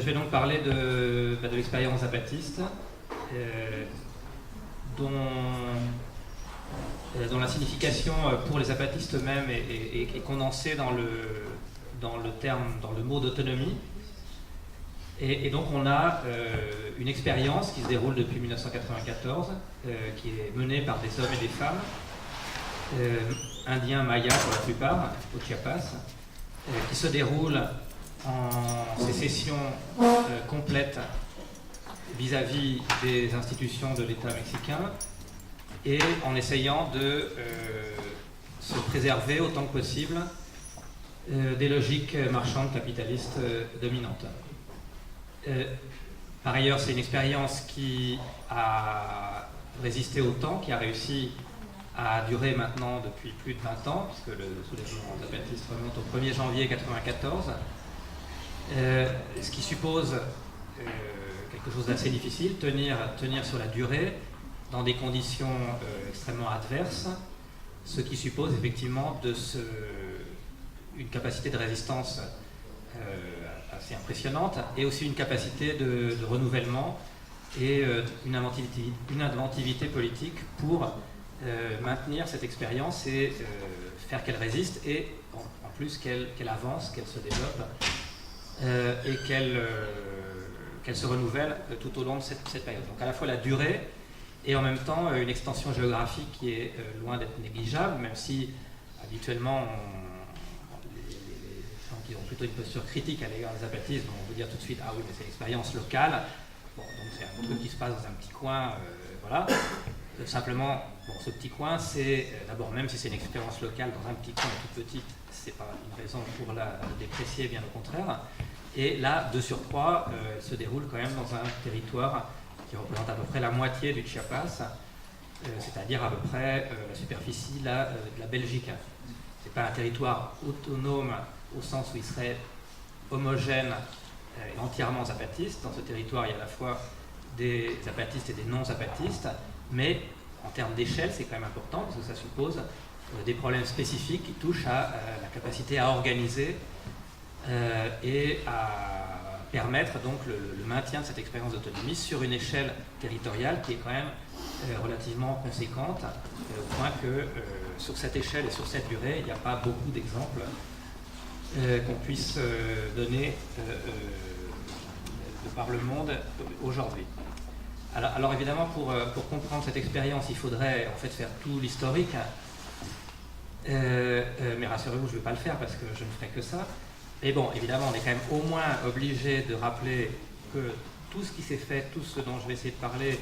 vais donc parler de l'expérience zapatiste, dont la signification pour les zapatistes eux-mêmes est condensée dans le mot d'autonomie. Et donc on a une expérience qui se déroule depuis 1994, qui est menée par des hommes et des femmes, indiens mayas pour la plupart, au Chiapas, qui se déroule en sécession complète vis-à-vis des institutions de l'État mexicain et en essayant de se préserver autant que possible des logiques marchandes capitalistes dominantes. Par ailleurs, c'est une expérience qui a résisté au temps, qui a réussi à durer maintenant depuis plus de 20 ans, puisque le soulèvement zapatiste remonte au 1er janvier 1994, ce qui suppose quelque chose d'assez difficile, tenir sur la durée, dans des conditions extrêmement adverses, ce qui suppose effectivement une capacité de résistance assez impressionnante, et aussi une capacité de renouvellement et une inventivité politique pour maintenir cette expérience et faire qu'elle résiste, et en plus qu'elle avance, qu'elle se développe et qu'elle se renouvelle tout au long de cette période. Donc à la fois la durée et en même temps une extension géographique qui est loin d'être négligeable, même si habituellement les gens qui ont plutôt une posture critique à l'égard des zapatistes vont vous dire tout de suite « Ah oui, mais c'est l'expérience locale ». Bon, donc c'est un truc qui se passe dans un petit coin, voilà. Simplement, bon, ce petit coin, c'est d'abord, même si c'est une expérience locale dans un petit coin tout petit, c'est pas une raison pour la déprécier, bien au contraire. Et là, de surcroît, elle se déroule quand même dans un territoire qui représente à peu près la moitié du Chiapas, c'est-à-dire à peu près la superficie de la Belgique. C'est pas un territoire autonome au sens où il serait homogène et entièrement zapatiste. Dans ce territoire, il y a à la fois des zapatistes et des non-zapatistes, mais en termes d'échelle, c'est quand même important parce que ça suppose des problèmes spécifiques qui touchent à la capacité à organiser et à permettre donc le maintien de cette expérience d'autonomie sur une échelle territoriale qui est quand même relativement conséquente, au point que sur cette échelle et sur cette durée, il n'y a pas beaucoup d'exemples qu'on puisse donner de par le monde aujourd'hui. Alors évidemment, pour comprendre cette expérience, il faudrait en fait faire tout l'historique, mais rassurez-vous, je ne vais pas le faire parce que je ne ferai que ça. Mais bon, évidemment, on est quand même au moins obligé de rappeler que tout ce qui s'est fait, tout ce dont je vais essayer de parler,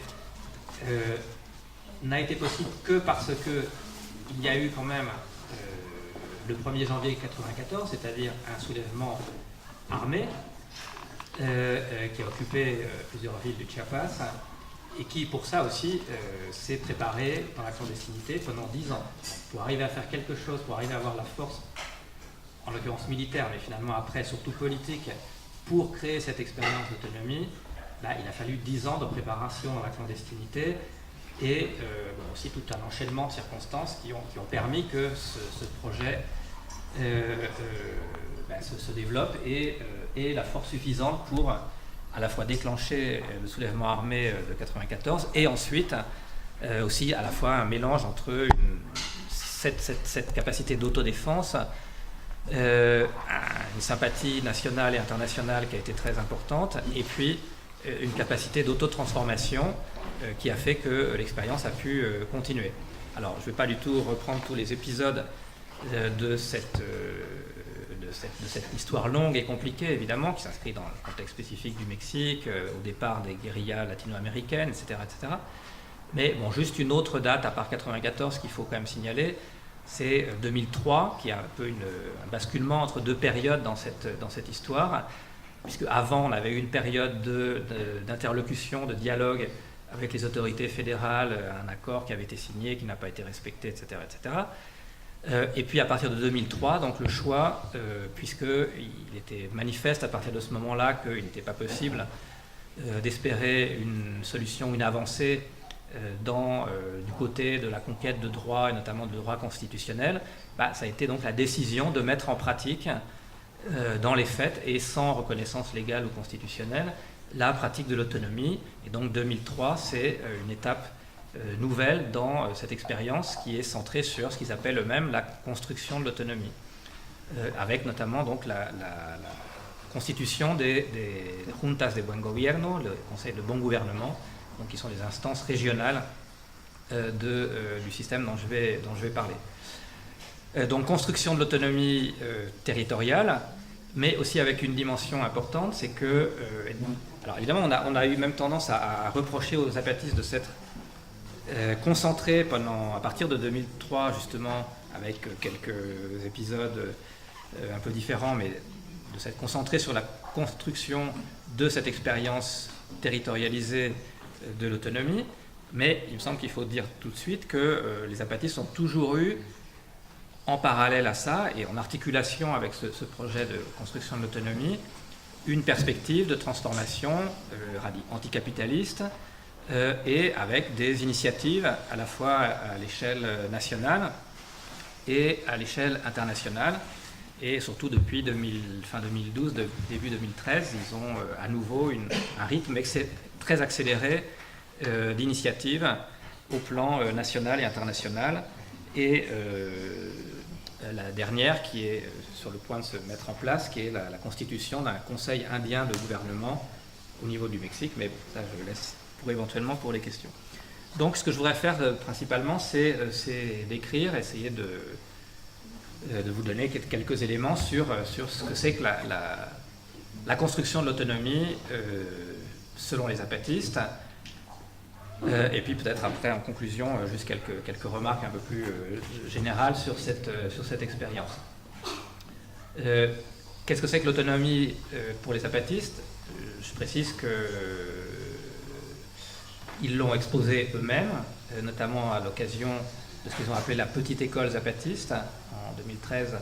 n'a été possible que parce qu'il y a eu quand même le 1er janvier 1994, c'est-à-dire un soulèvement armé qui a occupé plusieurs villes du Chiapas et qui, pour ça aussi, s'est préparé dans la clandestinité pendant 10 ans. Pour arriver à faire quelque chose, pour arriver à avoir la force, en l'occurrence militaire, mais finalement après surtout politique, pour créer cette expérience d'autonomie, il a fallu 10 ans de préparation dans la clandestinité et aussi tout un enchaînement de circonstances qui ont permis que ce projet se développe et ait la force suffisante pour à la fois déclencher le soulèvement armé de 1994 et ensuite aussi à la fois un mélange entre cette capacité d'autodéfense, une sympathie nationale et internationale qui a été très importante, et puis une capacité d'autotransformation qui a fait que l'expérience a pu continuer. Alors, je ne vais pas du tout reprendre tous les épisodes de cette histoire longue et compliquée, évidemment, qui s'inscrit dans le contexte spécifique du Mexique, au départ des guérillas latino-américaines, etc., etc. Mais bon, juste une autre date, à part 1994, qu'il faut quand même signaler, c'est 2003, qui est un peu un basculement entre deux périodes dans cette histoire, puisque avant on avait eu une période d'interlocution, de dialogue avec les autorités fédérales, un accord qui avait été signé, qui n'a pas été respecté, etc., etc. Et puis à partir de 2003, donc le choix, puisqu'il était manifeste à partir de ce moment-là qu'il n'était pas possible d'espérer une solution, une avancée du côté de la conquête de droits, et notamment de droits constitutionnels, ça a été donc la décision de mettre en pratique dans les faits et sans reconnaissance légale ou constitutionnelle, la pratique de l'autonomie. Et donc 2003, c'est une étape nouvelle dans cette expérience qui est centrée sur ce qu'ils appellent eux-mêmes la construction de l'autonomie, avec notamment donc la constitution des juntas de buen gobierno, le conseil de bon gouvernement, donc qui sont les instances régionales du système dont je vais parler. Donc construction de l'autonomie territoriale, mais aussi avec une dimension importante, c'est que, alors évidemment on a eu même tendance à reprocher aux zapatistes de s'être concentrés à partir de 2003 justement, avec quelques épisodes un peu différents, mais de s'être concentrés sur la construction de cette expérience territorialisée de l'autonomie. Mais il me semble qu'il faut dire tout de suite que les zapatistes ont toujours eu, en parallèle à ça, et en articulation avec ce projet de construction de l'autonomie, une perspective de transformation anticapitaliste et avec des initiatives à la fois à l'échelle nationale et à l'échelle internationale. Et surtout depuis fin 2012, début 2013, ils ont à nouveau un rythme très accéléré d'initiatives au plan national et international. Et la dernière qui est sur le point de se mettre en place, qui est la constitution d'un conseil indien de gouvernement au niveau du Mexique, mais ça je laisse éventuellement pour les questions. Donc ce que je voudrais faire principalement, c'est d'écrire, essayer de vous donner quelques éléments sur ce que c'est que la construction de l'autonomie selon les zapatistes, et puis peut-être après en conclusion juste quelques remarques un peu plus générales sur cette expérience. Qu'est-ce que c'est que l'autonomie pour les zapatistes? Je précise qu'ils l'ont exposé eux-mêmes, notamment à l'occasion de ce qu'ils ont appelé la petite école zapatiste en 2013,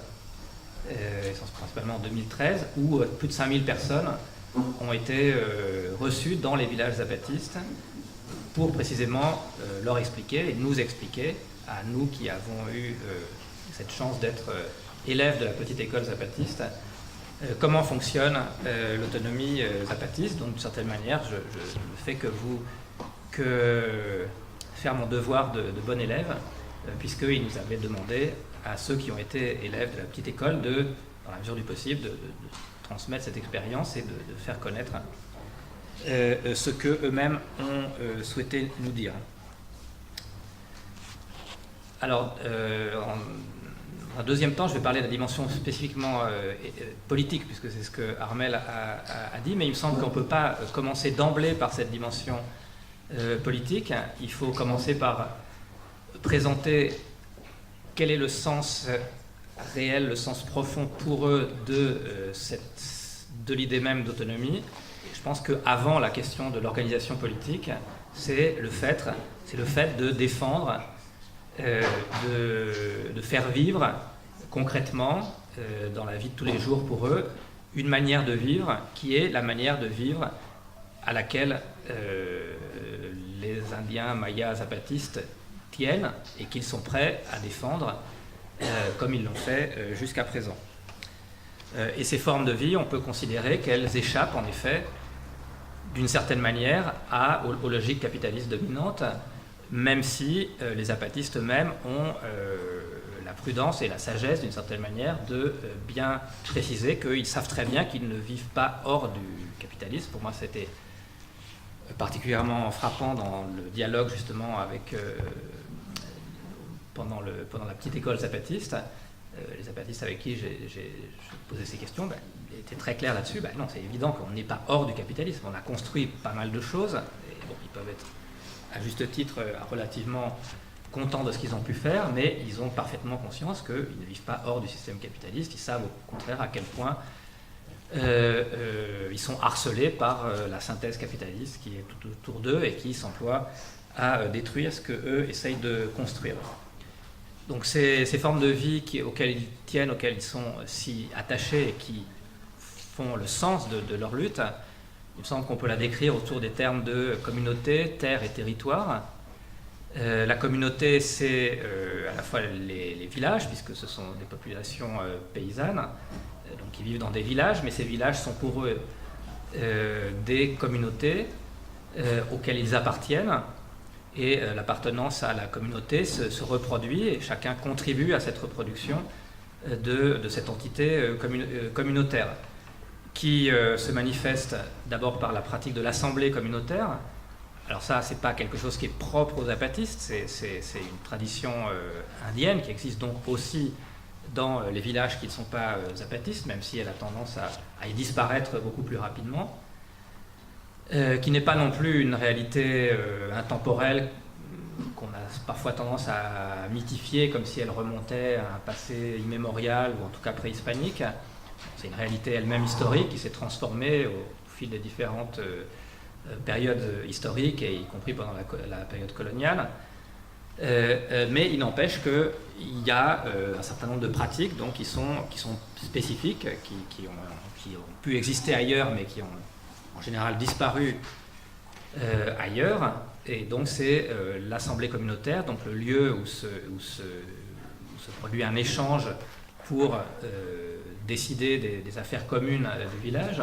principalement en 2013, où plus de 5000 personnes ont été reçues dans les villages zapatistes pour précisément leur expliquer et nous expliquer, à nous qui avons eu cette chance d'être élèves de la petite école zapatiste, comment fonctionne l'autonomie zapatiste. Donc d'une certaine manière, je ne fais que faire mon devoir de bon élève, puisqu'il nous avait demandé à ceux qui ont été élèves de la petite école dans la mesure du possible, de transmettre cette expérience et de faire connaître ce qu'eux-mêmes ont souhaité nous dire. Alors, en deuxième temps, je vais parler de la dimension spécifiquement politique, puisque c'est ce que Armel a dit, mais il me semble qu'on ne peut pas commencer d'emblée par cette dimension politique. Il faut commencer par présenter quel est le sens réel, le sens profond pour eux de l'idée même d'autonomie. Je pense qu'avant la question de l'organisation politique, c'est le fait de défendre, de faire vivre concrètement, dans la vie de tous les jours pour eux, une manière de vivre qui est la manière de vivre à laquelle les Indiens mayas zapatistes tiennent et qu'ils sont prêts à défendre comme ils l'ont fait jusqu'à présent. Et ces formes de vie, on peut considérer qu'elles échappent en effet d'une certaine manière aux logiques capitalistes dominantes, même si les zapatistes eux-mêmes ont la prudence et la sagesse d'une certaine manière de bien préciser qu'ils savent très bien qu'ils ne vivent pas hors du capitalisme. Pour moi, c'était particulièrement frappant dans le dialogue justement avec pendant la petite école zapatiste. Les zapatistes avec qui j'ai posé ces questions, ils étaient très clairs là-dessus. Non, c'est évident qu'on n'est pas hors du capitalisme. On a construit pas mal de choses. Et bon, ils peuvent être, à juste titre, relativement contents de ce qu'ils ont pu faire, mais ils ont parfaitement conscience qu'ils ne vivent pas hors du système capitaliste. Ils savent au contraire à quel point ils sont harcelés par la synthèse capitaliste qui est tout autour d'eux et qui s'emploie à détruire ce qu'eux essayent de construire. Donc ces formes de vie auxquelles ils tiennent, auxquelles ils sont si attachés et qui font le sens de leur lutte, il me semble qu'on peut la décrire autour des termes de communauté, terre et territoire. La communauté, c'est à la fois les villages, puisque ce sont des populations paysannes, donc qui vivent dans des villages, mais ces villages sont pour eux des communautés auxquelles ils appartiennent, et l'appartenance à la communauté se reproduit, et chacun contribue à cette reproduction de cette entité communautaire, qui se manifeste d'abord par la pratique de l'assemblée communautaire. Alors ça, c'est pas quelque chose qui est propre aux zapatistes, c'est une tradition indienne qui existe donc aussi dans les villages qui ne sont pas zapatistes, même si elle a tendance à y disparaître beaucoup plus rapidement, qui n'est pas non plus une réalité intemporelle qu'on a parfois tendance à mythifier comme si elle remontait à un passé immémorial ou en tout cas préhispanique. C'est une réalité elle-même historique qui s'est transformée au fil des différentes périodes historiques, et y compris pendant la période coloniale. Mais il n'empêche qu'il y a un certain nombre de pratiques donc, qui sont spécifiques, qui ont pu exister ailleurs, mais qui ont en général disparu ailleurs. Et donc c'est l'assemblée communautaire, donc le lieu où se produit un échange pour décider des affaires communes du village.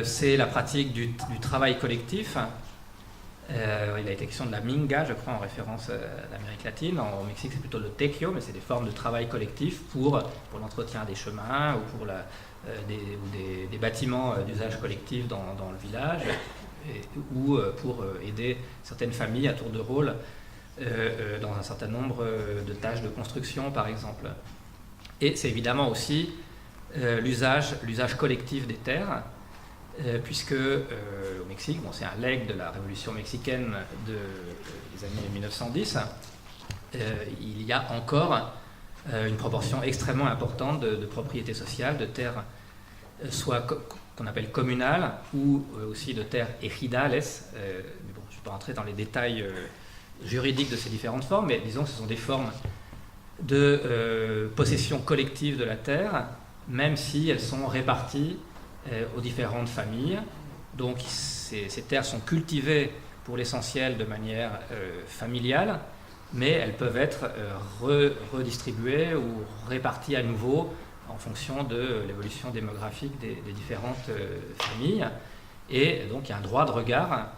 C'est la pratique du travail collectif. Il a été question de la minga, je crois, en référence à l'Amérique latine. Au Mexique, c'est plutôt le tequio, mais c'est des formes de travail collectif pour l'entretien des chemins ou pour des bâtiments d'usage collectif dans le village, ou pour aider certaines familles à tour de rôle dans un certain nombre de tâches de construction, par exemple. Et c'est évidemment aussi l'usage collectif des terres, puisque au Mexique, c'est un legs de la révolution mexicaine des années 1910, il y a encore une proportion extrêmement importante de propriété sociale, de terres soit qu'on appelle communales, ou aussi de terres ejidales. Mais bon, je ne vais pas rentrer dans les détails juridiques de ces différentes formes, mais disons que ce sont des formes de possession collective de la terre, même si elles sont réparties aux différentes familles. Donc ces terres sont cultivées pour l'essentiel de manière familiale, mais elles peuvent être redistribuées ou réparties à nouveau en fonction de l'évolution démographique des différentes familles. Et donc il y a un droit de regard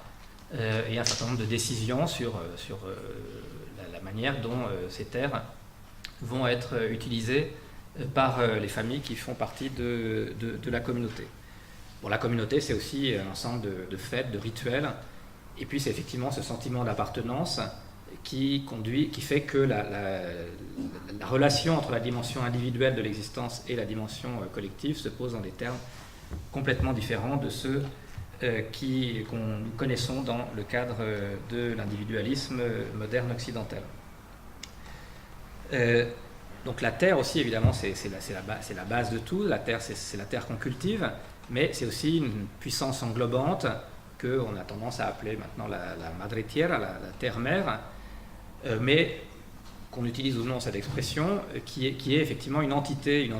et un certain nombre de décisions sur la manière dont ces terres vont être utilisées par les familles qui font partie de la communauté. Bon, la communauté, c'est aussi un ensemble de fêtes, de rituels, et puis c'est effectivement ce sentiment d'appartenance qui fait que la relation entre la dimension individuelle de l'existence et la dimension collective se pose dans des termes complètement différents de ceux qu'on nous connaissons dans le cadre de l'individualisme moderne occidental. Donc la terre aussi, évidemment, c'est la base de tout. La terre, c'est la terre qu'on cultive, mais c'est aussi une puissance englobante qu'on a tendance à appeler maintenant la madre tierra, la terre-mère, mais qu'on utilise ou non cette expression, qui est effectivement une entité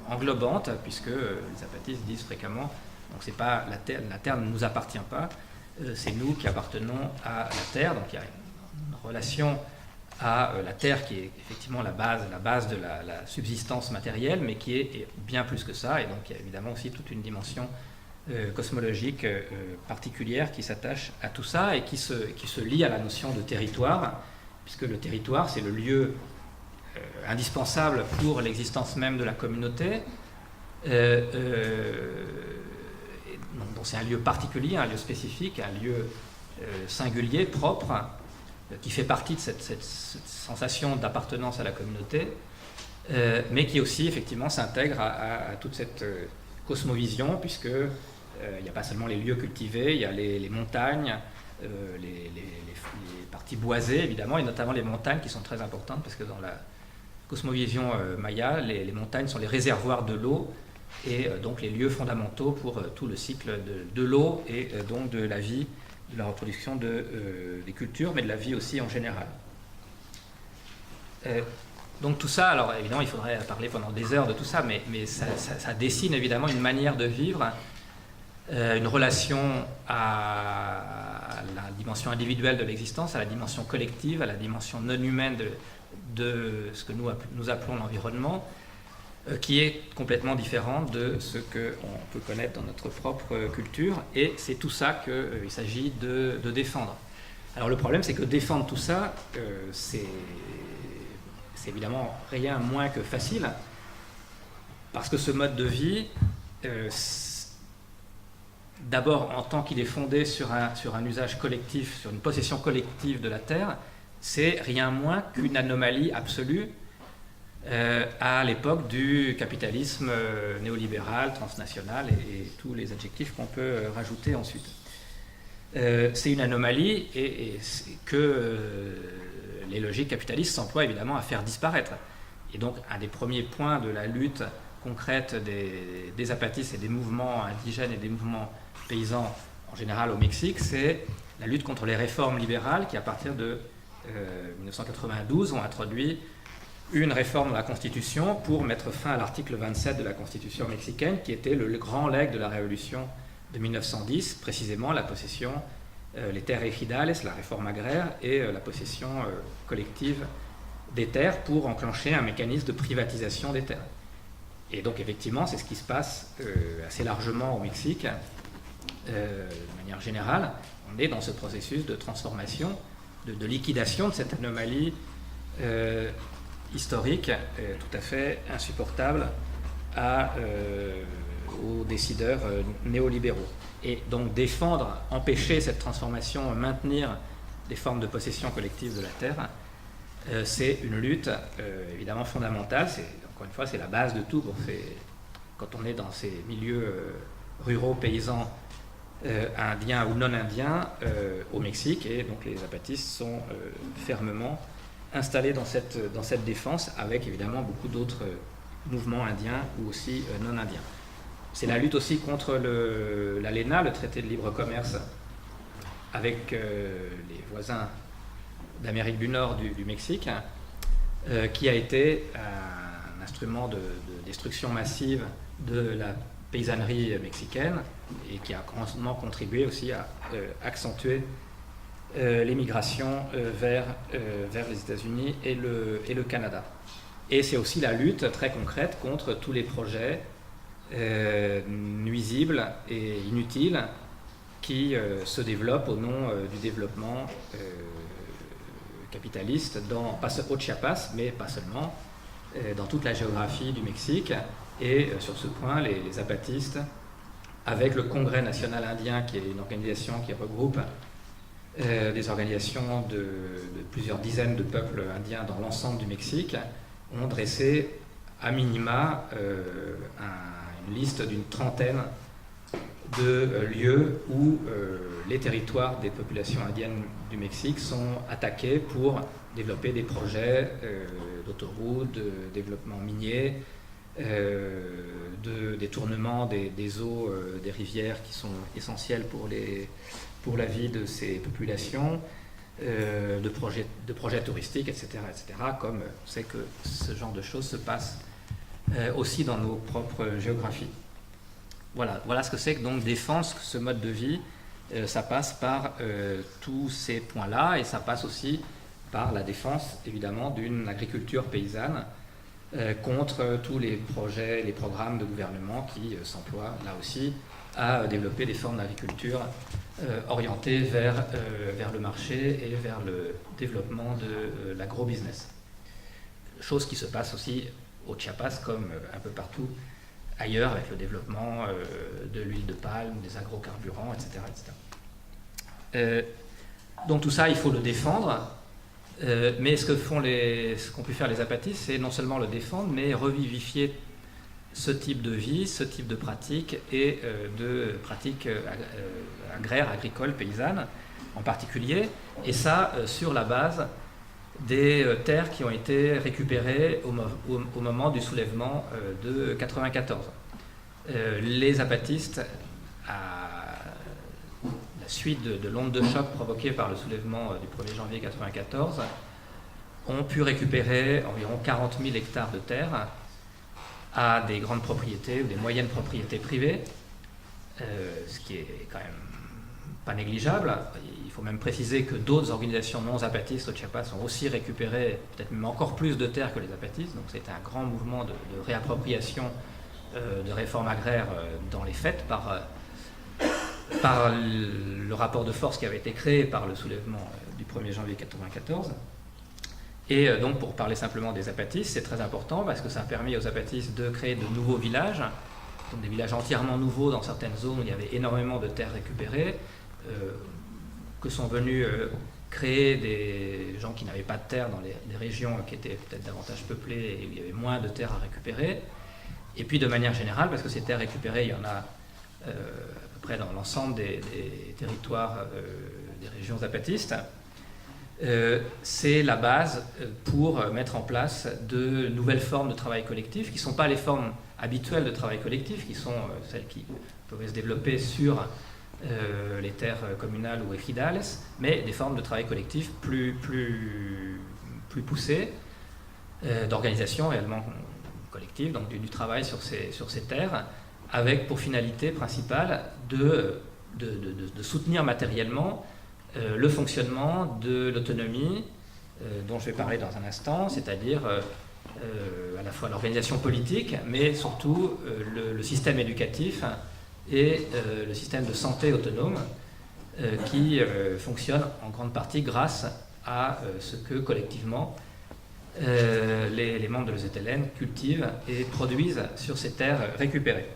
englobante, puisque les zapatistes disent fréquemment, donc c'est pas la terre ne nous appartient pas, c'est nous qui appartenons à la terre. Donc il y a une relation à la terre qui est effectivement la base de la subsistance matérielle, mais qui est bien plus que ça, et donc il y a évidemment aussi toute une dimension cosmologique particulière qui s'attache à tout ça et qui se lie à la notion de territoire, puisque le territoire, c'est le lieu indispensable pour l'existence même de la communauté. Donc c'est un lieu particulier, un lieu spécifique, un lieu singulier, propre, qui fait partie de cette sensation d'appartenance à la communauté, mais qui aussi effectivement s'intègre à toute cette cosmovision, puisque il n'y a pas seulement les lieux cultivés, il y a les montagnes, les parties boisées évidemment, et notamment les montagnes qui sont très importantes, parce que dans la cosmovision maya, les montagnes sont les réservoirs de l'eau, et donc les lieux fondamentaux pour tout le cycle de l'eau, et donc de la vie, de la reproduction des cultures, mais de la vie aussi en général. Donc tout ça, alors évidemment il faudrait parler pendant des heures de tout ça, mais ça dessine évidemment une manière de vivre, une relation à la dimension individuelle de l'existence, à la dimension collective, à la dimension non humaine de ce que nous appelons l'environnement, qui est complètement différente de ce qu'on peut connaître dans notre propre culture, et c'est tout ça qu'il s'agit de défendre. Alors le problème, c'est que défendre tout ça, c'est évidemment rien moins que facile, parce que ce mode de vie, d'abord en tant qu'il est fondé sur un usage collectif, sur une possession collective de la terre, c'est rien moins qu'une anomalie absolue à l'époque du capitalisme néolibéral, transnational et tous les adjectifs qu'on peut rajouter ensuite. C'est une anomalie et que les logiques capitalistes s'emploient évidemment à faire disparaître. Et donc un des premiers points de la lutte concrète des zapatistes et des mouvements indigènes et des mouvements paysans en général au Mexique, c'est la lutte contre les réformes libérales qui, à partir de 1992, ont introduit une réforme de la Constitution pour mettre fin à l'article 27 de la Constitution mexicaine, qui était le grand legs de la révolution de 1910, précisément la possession, les terres ejidales, la réforme agraire et la possession collective des terres pour enclencher un mécanisme de privatisation des terres. Et donc effectivement, c'est ce qui se passe assez largement au Mexique. De manière générale, on est dans ce processus de transformation, de liquidation de cette anomalie historique tout à fait insupportable aux décideurs néolibéraux. Et donc défendre, empêcher cette transformation, maintenir des formes de possession collective de la terre, c'est une lutte évidemment fondamentale. Encore une fois, c'est la base de tout. Quand on est dans ces milieux ruraux, paysans, indiens ou non indiens au Mexique, et donc les zapatistes sont fermement installés dans cette défense, avec évidemment beaucoup d'autres mouvements indiens ou aussi non indiens. C'est la lutte aussi contre l'ALENA, le traité de libre commerce, avec les voisins d'Amérique du Nord du Mexique, qui a été un instrument de destruction massive de la paysannerie mexicaine et qui a grandement contribué aussi à accentuer l'émigration vers les États-Unis et le Canada. Et c'est aussi la lutte très concrète contre tous les projets nuisibles et inutiles qui se développent au nom du développement capitaliste au Chiapas, mais pas seulement, dans toute la géographie du Mexique. Et sur ce point, les zapatistes, avec le Congrès national indien, qui est une organisation qui regroupe des organisations de plusieurs dizaines de peuples indiens dans l'ensemble du Mexique, ont dressé à minima une liste d'une trentaine de lieux où les territoires des populations indiennes du Mexique sont attaqués pour développer des projets d'autoroutes, de développement minier, de détournement des eaux des rivières qui sont essentielles pour la vie de ces populations, de projets touristiques, etc., comme on sait que ce genre de choses se passe aussi dans nos propres géographies. Voilà ce que c'est que donc défendre ce mode de vie. Ça passe par tous ces points-là, et ça passe aussi par la défense, évidemment, d'une agriculture paysanne contre tous les projets, les programmes de gouvernement qui s'emploient, là aussi, à développer des formes d'agriculture orientées vers le marché et vers le développement de l'agro-business. Chose qui se passe aussi au Chiapas, comme un peu partout ailleurs, avec le développement de l'huile de palme, des agrocarburants, etc. Donc tout ça, il faut le défendre, mais ce qu'ont pu faire les zapatistes, c'est non seulement le défendre, mais revivifier ce type de vie, ce type de pratiques et de pratiques agraires, agricoles, paysannes en particulier, et ça sur la base des terres qui ont été récupérées au moment du soulèvement de 1994. Les zapatistes, à la suite de l'onde de choc provoquée par le soulèvement du 1er janvier 1994, ont pu récupérer environ 40 000 hectares de terre à des grandes propriétés ou des moyennes propriétés privées, ce qui est quand même pas négligeable. Il faut même préciser que d'autres organisations non zapatistes au Chiapas ont aussi récupéré peut-être même encore plus de terres que les zapatistes, donc c'était un grand mouvement de réappropriation de réforme agraire dans les faits par le rapport de force qui avait été créé par le soulèvement du 1er janvier 1994. Et donc pour parler simplement des zapatistes, c'est très important parce que ça a permis aux zapatistes de créer de nouveaux villages, donc des villages entièrement nouveaux dans certaines zones où il y avait énormément de terres récupérées, que sont venus créer des gens qui n'avaient pas de terre dans les régions qui étaient peut-être davantage peuplées et où il y avait moins de terres à récupérer. Et puis de manière générale, parce que ces terres récupérées, il y en a à peu près dans l'ensemble des territoires des régions zapatistes, c'est la base pour mettre en place de nouvelles formes de travail collectif qui ne sont pas les formes habituelles de travail collectif, qui sont celles qui pouvaient se développer sur les terres communales ou ejidales, mais des formes de travail collectif plus poussées, d'organisation réellement collective, donc du travail sur ces terres, avec pour finalité principale de soutenir matériellement le fonctionnement de l'autonomie dont je vais parler dans un instant, c'est-à-dire à la fois l'organisation politique, mais surtout le système éducatif et le système de santé autonome qui fonctionne en grande partie grâce à ce que collectivement les membres de l'EZLN cultivent et produisent sur ces terres récupérées.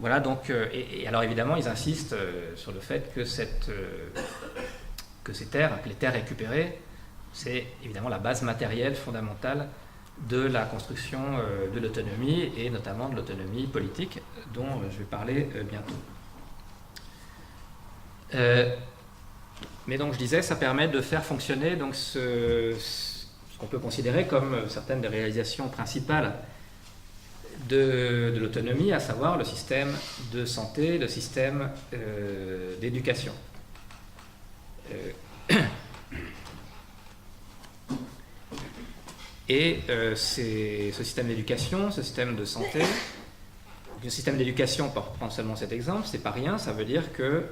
Voilà, donc, et alors évidemment, ils insistent sur le fait que ces terres, que les terres récupérées, c'est évidemment la base matérielle fondamentale de la construction de l'autonomie et notamment de l'autonomie politique dont je vais parler bientôt. Mais donc je disais, ça permet de faire fonctionner donc ce qu'on peut considérer comme certaines des réalisations principales de l'autonomie, à savoir le système de santé, le système d'éducation. Et ce système d'éducation, ce système de santé, le système d'éducation, pour prendre seulement cet exemple, c'est pas rien, ça veut dire que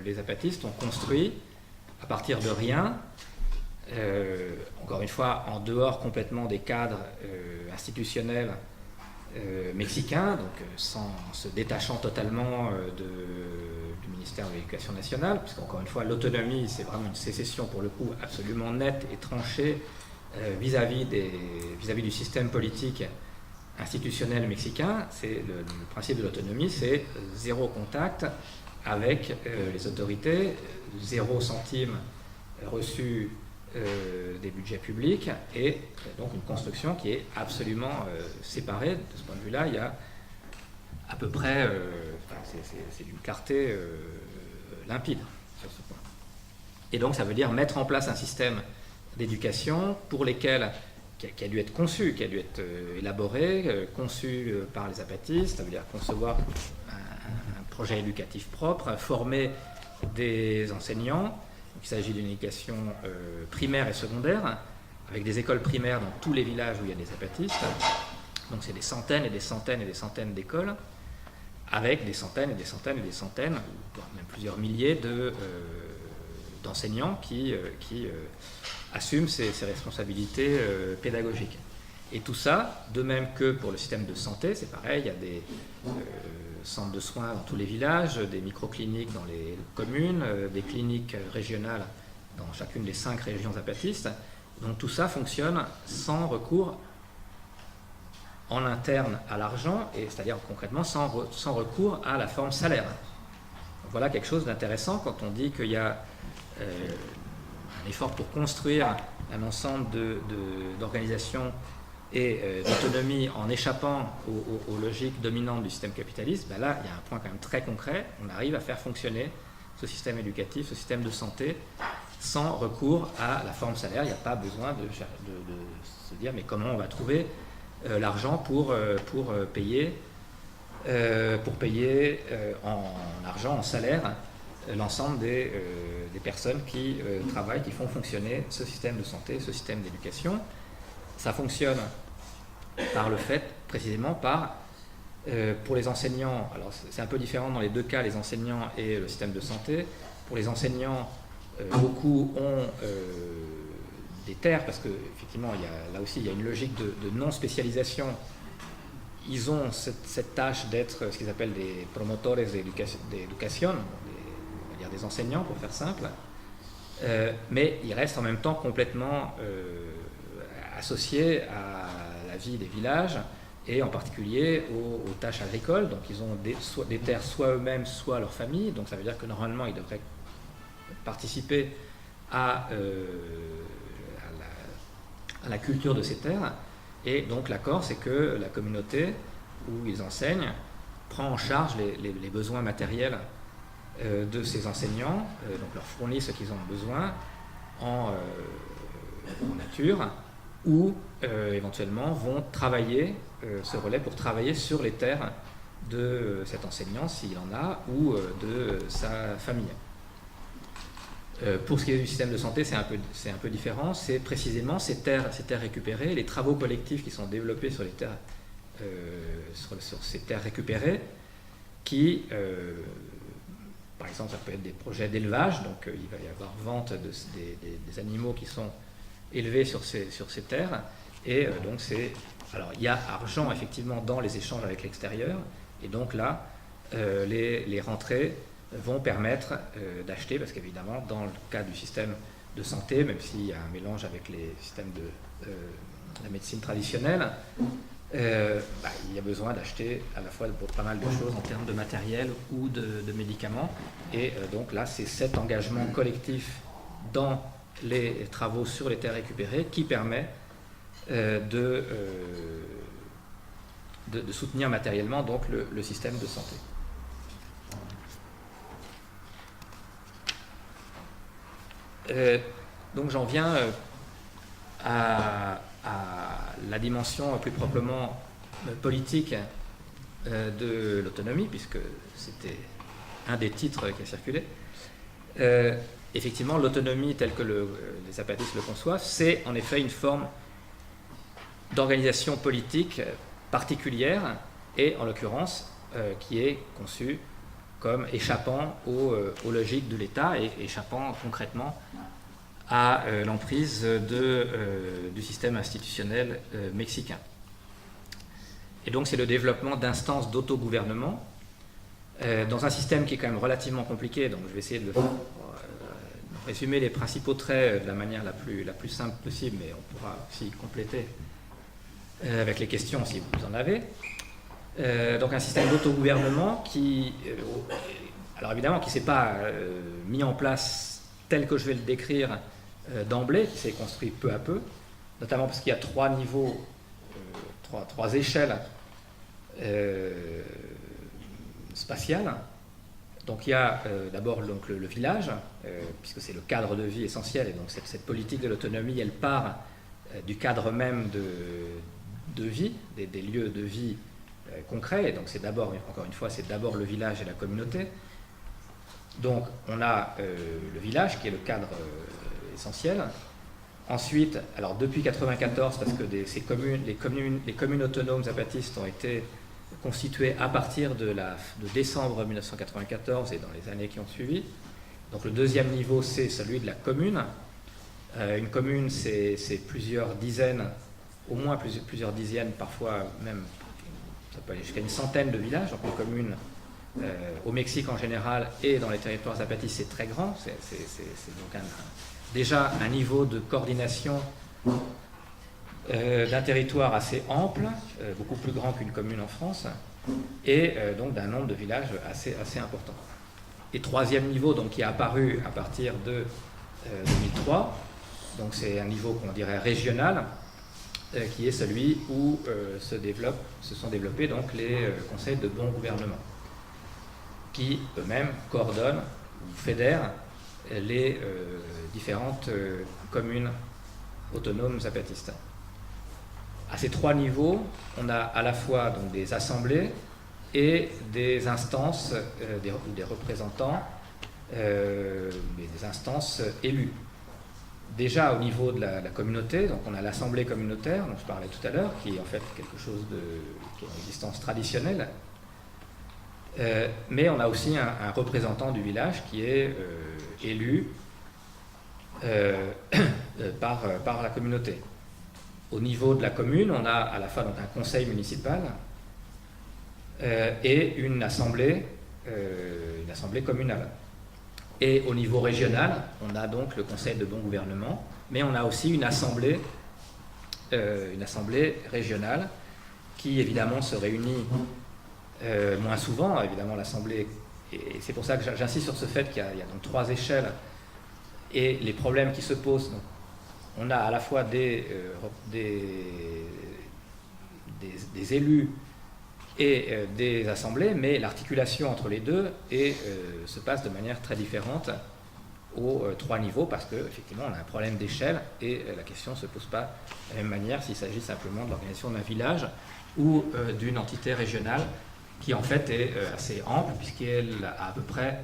les zapatistes ont construit à partir de rien, encore une fois en dehors complètement des cadres institutionnels mexicains, donc sans se détachant totalement du ministère de l'Éducation nationale, puisqu'encore une fois l'autonomie c'est vraiment une sécession pour le coup absolument nette et tranchée vis-à-vis du système politique institutionnel mexicain. C'est le principe de l'autonomie, c'est zéro contact avec les autorités, 0 centime reçu des budgets publics, et donc une construction qui est absolument séparée. De ce point de vue-là, il y a à peu près, c'est d'une clarté limpide sur ce point. Et donc ça veut dire mettre en place un système d'éducation pour lesquels qui a dû être conçu, qui a dû être élaboré, conçu par les zapatistes, ça veut dire concevoir un projet éducatif propre, former des enseignants. Il s'agit d'une éducation primaire et secondaire, avec des écoles primaires dans tous les villages où il y a des zapatistes. Donc c'est des centaines et des centaines et des centaines d'écoles, avec des centaines et des centaines et des centaines, voire même plusieurs milliers d'enseignants qui assument ces responsabilités pédagogiques. Et tout ça, de même que pour le système de santé, c'est pareil, il y a des centres de soins dans tous les villages, des microcliniques dans les communes, des cliniques régionales dans chacune des 5 régions zapatistes. Donc tout ça fonctionne sans recours en interne à l'argent, et c'est-à-dire concrètement sans recours à la forme salaire. Donc voilà quelque chose d'intéressant quand on dit qu'il y a un effort pour construire un ensemble d'organisations et d'autonomie en échappant aux logiques dominantes du système capitaliste. Ben là, il y a un point quand même très concret, on arrive à faire fonctionner ce système éducatif, ce système de santé, sans recours à la forme salaire. Il n'y a pas besoin de se dire mais comment on va trouver l'argent pour payer en argent, en salaire, l'ensemble des personnes qui travaillent, qui font fonctionner ce système de santé, ce système d'éducation. Ça fonctionne par le fait, précisément par Pour les enseignants, alors c'est un peu différent dans les deux cas, les enseignants et le système de santé. Pour les enseignants, beaucoup ont des terres, parce qu'effectivement, là aussi, il y a une logique de non-spécialisation. Ils ont cette tâche d'être ce qu'ils appellent des promotores d'éducation, on va dire des enseignants, pour faire simple, mais ils restent en même temps complètement associés à la vie des villages, et en particulier aux tâches agricoles. Donc ils ont des terres soit eux-mêmes, soit leur famille, donc ça veut dire que normalement ils devraient participer à la culture de ces terres. Et donc l'accord, c'est que la communauté où ils enseignent prend en charge les besoins matériels de ces enseignants, donc leur fournit ce qu'ils ont besoin en nature, ou éventuellement vont travailler ce relais pour travailler sur les terres de cet enseignant s'il en a, ou de sa famille. Pour ce qui est du système de santé, c'est un peu différent. C'est précisément ces terres récupérées, les travaux collectifs qui sont développés sur les terres, sur ces terres récupérées, qui, par exemple, ça peut être des projets d'élevage, donc il va y avoir vente des animaux qui sont élevés sur ces terres, et donc alors il y a argent effectivement dans les échanges avec l'extérieur, et donc là, les rentrées vont permettre d'acheter, parce qu'évidemment, dans le cas du système de santé, même s'il y a un mélange avec les systèmes de la médecine traditionnelle, il y a besoin d'acheter à la fois pour pas mal de choses en termes de matériel ou de médicaments. Et donc là, c'est cet engagement collectif dans les travaux sur les terres récupérées qui permet de soutenir matériellement donc le système de santé. Donc j'en viens à la dimension plus proprement politique de l'autonomie, puisque c'était un des titres qui a circulé. Effectivement, l'autonomie telle que les zapatistes le conçoivent, c'est en effet une forme d'organisation politique particulière, et en l'occurrence qui est conçue comme échappant aux logiques de l'État et échappant concrètement à l'emprise du système institutionnel mexicain. Et donc c'est le développement d'instances d'autogouvernement dans un système qui est quand même relativement compliqué, donc je vais essayer de résumer les principaux traits de la manière la plus simple possible, mais on pourra aussi compléter avec les questions si vous en avez. Donc un système d'autogouvernement qui, alors évidemment, qui ne s'est pas mis en place tel que je vais le décrire d'emblée, qui s'est construit peu à peu, notamment parce qu'il y a trois niveaux, trois échelles spatiales. Donc il y a d'abord donc, le village, puisque c'est le cadre de vie essentiel, et donc cette politique de l'autonomie, elle part du cadre même de vie, des lieux de vie concrets, et donc c'est d'abord, encore une fois, c'est d'abord le village et la communauté. Donc on a le village qui est le cadre essentiel. Ensuite, alors depuis 1994, parce que les communes autonomes zapatistes ont été constituées à partir de décembre 1994 et dans les années qui ont suivi. Donc le deuxième niveau, c'est celui de la commune. Une commune, c'est plusieurs dizaines, au moins plusieurs dizaines, parfois même, ça peut aller jusqu'à une centaine de villages. Donc une commune, au Mexique en général et dans les territoires zapatistes, c'est très grand. C'est donc déjà un niveau de coordination d'un territoire assez ample, beaucoup plus grand qu'une commune en France, et donc d'un nombre de villages assez important. Et troisième niveau, donc, qui est apparu à partir de 2003, donc c'est un niveau qu'on dirait régional, qui est celui où se sont développés donc, les conseils de bon gouvernement, qui eux-mêmes coordonnent ou fédèrent les différentes communes autonomes zapatistes. À ces trois niveaux, on a à la fois donc, des assemblées et des instances, des représentants, des instances élues. déjà au niveau de la communauté, donc on a l'assemblée communautaire dont je parlais tout à l'heure, qui est en fait quelque chose qui a une existence traditionnelle, mais on a aussi un représentant du village qui est élu par la communauté. Au niveau de la commune, on a à la fois donc un conseil municipal et une assemblée communale. Et au niveau régional, on a donc le conseil de bon gouvernement, mais on a aussi une assemblée régionale qui évidemment se réunit moins souvent. Évidemment, l'assemblée, et c'est pour ça que j'insiste sur ce fait qu'il y a donc 3 échelles et les problèmes qui se posent. Donc, on a à la fois des élus et des assemblées, mais l'articulation entre les deux se passe de manière très différente aux 3 niveaux, parce qu'effectivement on a un problème d'échelle et la question ne se pose pas de la même manière s'il s'agit simplement de l'organisation d'un village ou d'une entité régionale qui en fait est assez ample, puisqu'elle a à peu près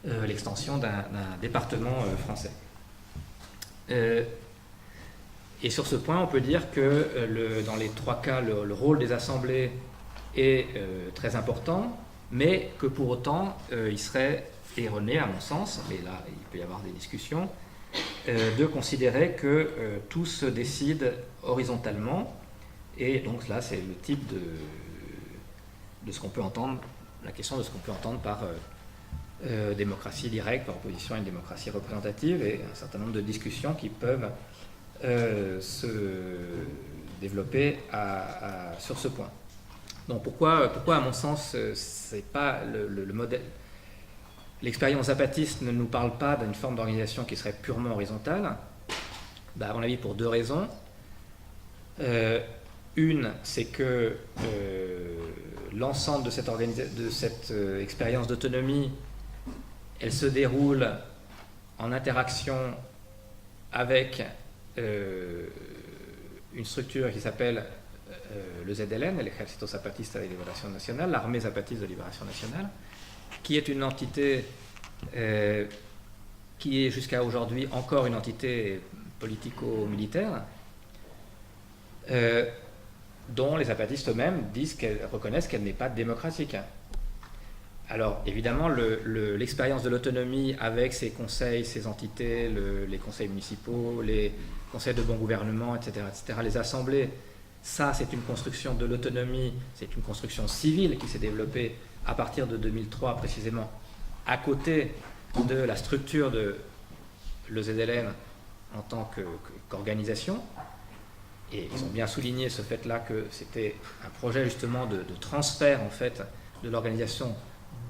l'extension d'un département français. Et sur ce point, on peut dire que dans les 3 cas, le rôle des assemblées est très important, mais que pour autant, il serait erroné, à mon sens, mais là, il peut y avoir des discussions, de considérer que tout se décide horizontalement. Et donc là, c'est le type de ce qu'on peut entendre, la question de ce qu'on peut entendre par démocratie directe, par opposition à une démocratie représentative, et un certain nombre de discussions qui peuvent se développer sur ce point. Donc pourquoi à mon sens, c'est pas le modèle. L'expérience zapatiste ne nous parle pas d'une forme d'organisation qui serait purement horizontale. À mon avis, pour 2 raisons. Une, c'est que l'ensemble de cette expérience d'autonomie, elle se déroule en interaction avec une structure qui s'appelle le ZLN, l'Ejército Zapatista de Liberación Nacional, l'armée zapatiste de libération nationale, qui est une entité qui est jusqu'à aujourd'hui encore une entité politico-militaire, dont les zapatistes eux-mêmes reconnaissent qu'elle n'est pas démocratique. Alors évidemment, l'expérience de l'autonomie avec ses conseils, ses entités, les conseils municipaux, les conseils de bon gouvernement, etc., les assemblées, ça c'est une construction de l'autonomie, c'est une construction civile qui s'est développée à partir de 2003 précisément, à côté de la structure de l'EZLN en tant qu'organisation. Et ils ont bien souligné ce fait-là que c'était un projet justement de transfert en fait de l'organisation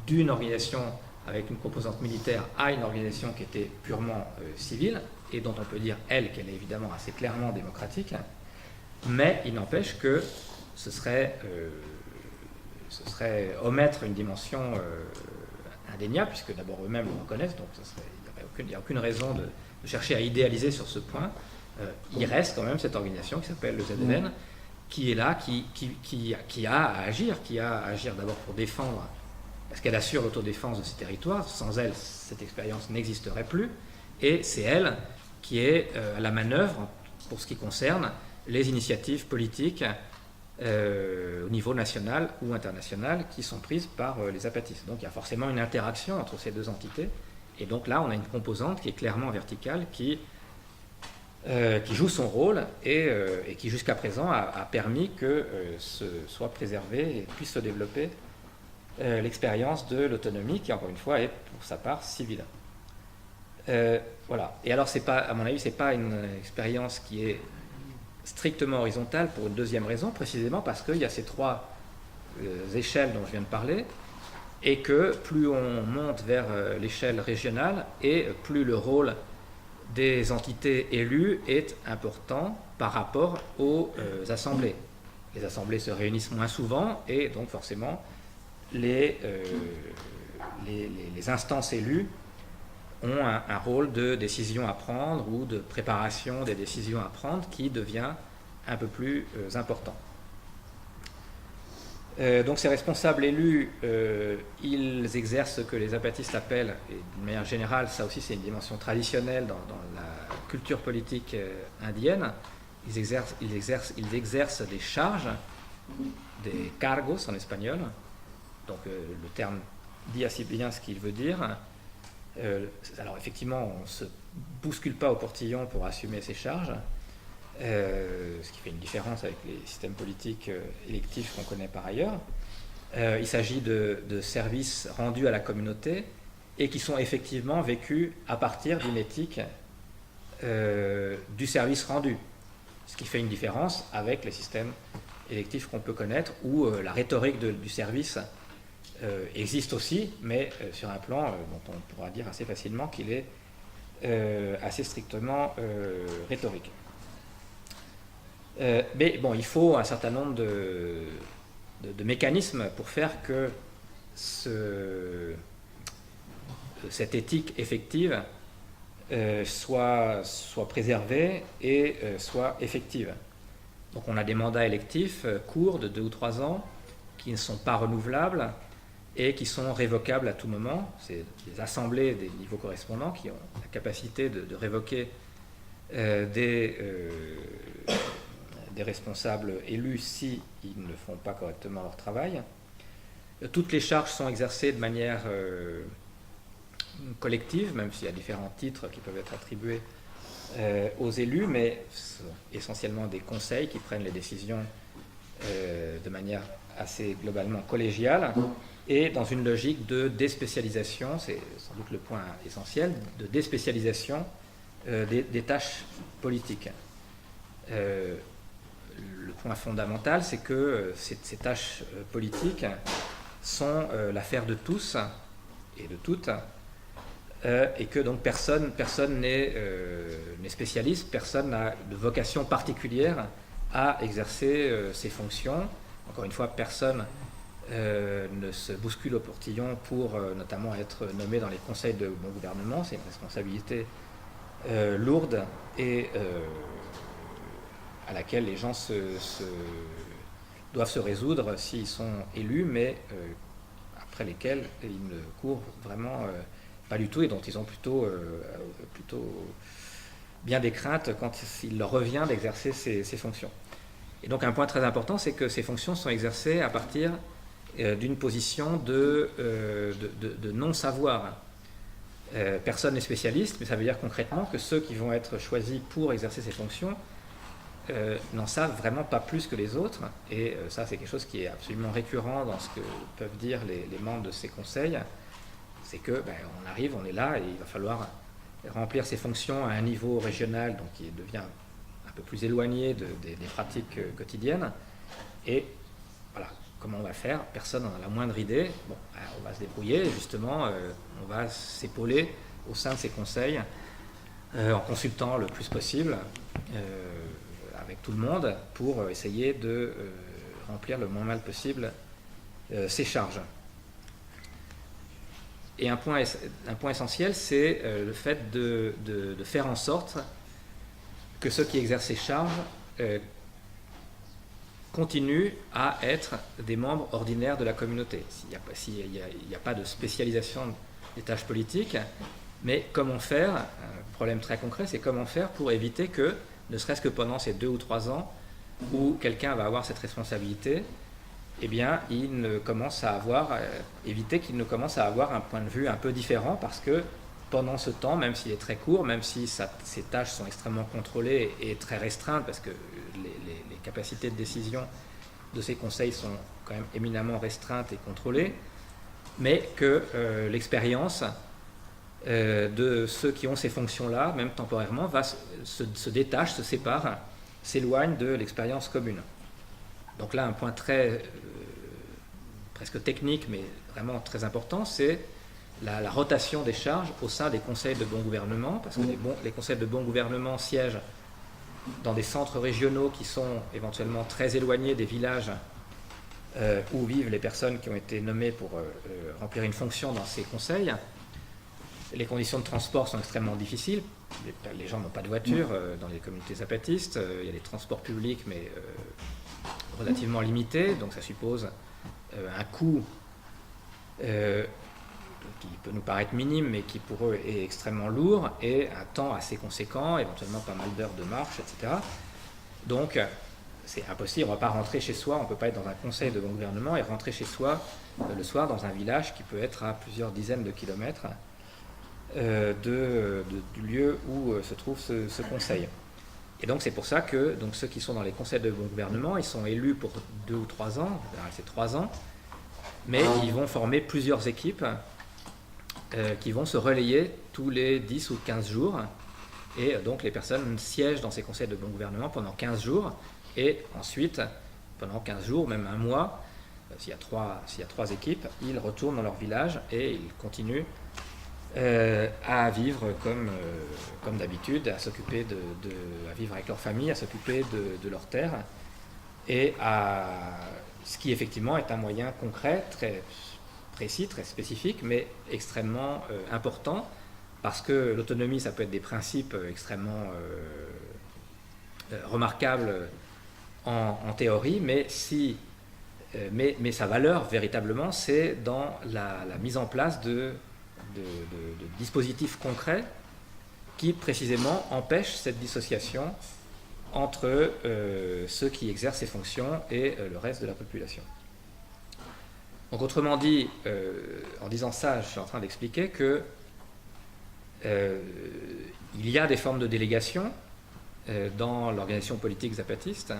d'une organisation avec une composante militaire à une organisation qui était purement civile, et dont on peut dire, qu'elle est évidemment assez clairement démocratique, mais il n'empêche que ce serait omettre une dimension indéniable, puisque d'abord eux-mêmes le reconnaissent, donc il n'y a aucune raison de chercher à idéaliser sur ce point. Il reste quand même cette organisation qui s'appelle le ZLN, qui est là, qui a à agir d'abord pour défendre, parce qu'elle assure l'autodéfense de ces territoires. Sans elle, cette expérience n'existerait plus, et c'est elle qui est à la manœuvre pour ce qui concerne les initiatives politiques au niveau national ou international qui sont prises par les zapatistes. Donc il y a forcément une interaction entre ces 2 entités, et donc là on a une composante qui est clairement verticale, qui joue son rôle et qui jusqu'à présent a permis que soit préservée et puisse se développer l'expérience de l'autonomie, qui encore une fois est pour sa part civile. Voilà. Et alors à mon avis, c'est pas une expérience qui est strictement horizontale pour une 2e raison, précisément parce qu'il y a ces 3 échelles dont je viens de parler, et que plus on monte vers l'échelle régionale, et plus le rôle des entités élues est important par rapport aux assemblées. Les assemblées se réunissent moins souvent, et donc forcément les instances élues ont un rôle de décision à prendre ou de préparation des décisions à prendre qui devient un peu plus important. Donc ces responsables élus, ils exercent ce que les zapatistes appellent, et d'une manière générale, ça aussi c'est une dimension traditionnelle dans la culture politique indienne, ils exercent des charges, des cargos en espagnol, donc le terme dit assez bien ce qu'il veut dire. Alors effectivement, on ne se bouscule pas au portillon pour assumer ces charges, ce qui fait une différence avec les systèmes politiques électifs qu'on connaît par ailleurs. Il s'agit de services rendus à la communauté et qui sont effectivement vécus à partir d'une éthique du service rendu, ce qui fait une différence avec les systèmes électifs qu'on peut connaître où la rhétorique du service existe aussi, mais sur un plan dont on pourra dire assez facilement qu'il est assez strictement rhétorique. Mais bon, il faut un certain nombre de mécanismes pour faire que cette éthique effective soit préservée et soit effective. Donc on a des mandats électifs courts de 2 ou 3 ans qui ne sont pas renouvelables et qui sont révocables à tout moment. C'est des assemblées des niveaux correspondants qui ont la capacité de révoquer des responsables élus si ils ne font pas correctement leur travail. Toutes les charges sont exercées de manière collective, même s'il y a différents titres qui peuvent être attribués aux élus, mais ce sont essentiellement des conseils qui prennent les décisions de manière assez globalement collégiale et dans une logique de déspécialisation, c'est sans doute le point essentiel, de déspécialisation des tâches politiques. Le point fondamental, c'est que ces tâches politiques sont l'affaire de tous et de toutes, et que donc personne n'est spécialiste, personne n'a de vocation particulière à exercer ces fonctions. Encore une fois, personne ne se bouscule au portillon pour notamment être nommé dans les conseils de bon gouvernement. C'est une responsabilité lourde et à laquelle les gens doivent se résoudre s'ils sont élus, mais après lesquels ils ne courent vraiment pas du tout et dont ils ont plutôt bien des craintes quand il leur revient d'exercer ces fonctions. Et donc un point très important, c'est que ces fonctions sont exercées à partir d'une position de non-savoir. Personne n'est spécialiste, mais ça veut dire concrètement que ceux qui vont être choisis pour exercer ces fonctions n'en savent vraiment pas plus que les autres, et ça c'est quelque chose qui est absolument récurrent dans ce que peuvent dire les membres de ces conseils, c'est que on arrive, on est là, et il va falloir remplir ces fonctions à un niveau régional, donc qui devient un peu plus éloigné des pratiques quotidiennes, et voilà, comment on va faire, personne n'en a la moindre idée. Bon, on va se débrouiller, et justement, on va s'épauler au sein de ces conseils, en consultant le plus possible, avec tout le monde pour essayer de remplir le moins mal possible ces charges. Et un point essentiel, c'est le fait de faire en sorte que ceux qui exercent ces charges continuent à être des membres ordinaires de la communauté. S'il n'y a pas de spécialisation des tâches politiques, mais comment faire, un problème très concret, c'est comment faire pour éviter que, ne serait-ce que pendant ces 2 ou 3 ans où quelqu'un va avoir cette responsabilité, eh bien, éviter qu'il ne commence à avoir un point de vue un peu différent, parce que pendant ce temps, même s'il est très court, même si ces tâches sont extrêmement contrôlées et très restreintes, parce que les capacités de décision de ces conseils sont quand même éminemment restreintes et contrôlées, mais que l'expérience de ceux qui ont ces fonctions-là, même temporairement, se détache, se sépare, s'éloigne de l'expérience commune. Donc là, un point presque technique, mais vraiment très important, c'est la rotation des charges au sein des conseils de bon gouvernement, parce que les conseils de bon gouvernement siègent dans des centres régionaux qui sont éventuellement très éloignés des villages où vivent les personnes qui ont été nommées pour remplir une fonction dans ces conseils. Les conditions de transport sont extrêmement difficiles. Les gens n'ont pas de voiture dans les communautés zapatistes. Il y a des transports publics, mais relativement limité, donc ça suppose un coût qui peut nous paraître minime, mais qui pour eux est extrêmement lourd, et un temps assez conséquent, éventuellement pas mal d'heures de marche, etc. Donc, c'est impossible, on ne va pas rentrer chez soi, on ne peut pas être dans un conseil de bon gouvernement et rentrer chez soi le soir dans un village qui peut être à plusieurs dizaines de kilomètres du lieu où se trouve ce conseil. Et donc c'est pour ça que donc, ceux qui sont dans les conseils de bon gouvernement, ils sont élus pour 2 ou 3 ans, c'est 3 ans, mais ils vont former plusieurs équipes qui vont se relayer tous les 10 ou 15 jours. Et donc les personnes siègent dans ces conseils de bon gouvernement pendant 15 jours, et ensuite, pendant 15 jours, même un mois, s'il y a 3 équipes, ils retournent dans leur village et ils continuent à vivre comme d'habitude, à s'occuper à vivre avec leur famille, à s'occuper de leur terre, et ce qui effectivement est un moyen concret, très précis, très spécifique, mais extrêmement important, parce que l'autonomie, ça peut être des principes extrêmement remarquables en théorie, mais sa valeur véritablement, c'est dans la mise en place de dispositifs concrets qui précisément empêchent cette dissociation entre ceux qui exercent ces fonctions et le reste de la population. Donc autrement dit, en disant ça, je suis en train d'expliquer que il y a des formes de délégation dans l'organisation politique zapatiste.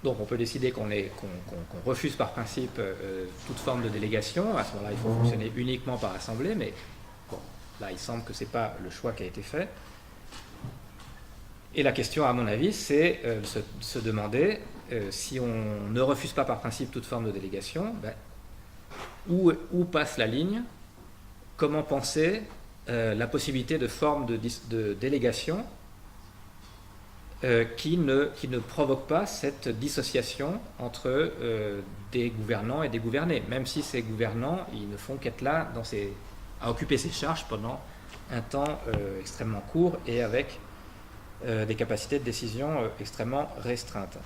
Donc on peut décider qu'on refuse par principe toute forme de délégation. À ce moment-là, il faut fonctionner uniquement par assemblée, mais bon, là, il semble que ce n'est pas le choix qui a été fait. Et la question, à mon avis, c'est de se demander si on ne refuse pas par principe toute forme de délégation, où passe la ligne, comment penser la possibilité de formes de délégation qui ne provoque pas cette dissociation entre des gouvernants et des gouvernés, même si ces gouvernants, ils ne font qu'être là à occuper ces charges pendant un temps extrêmement court et avec des capacités de décision extrêmement restreintes.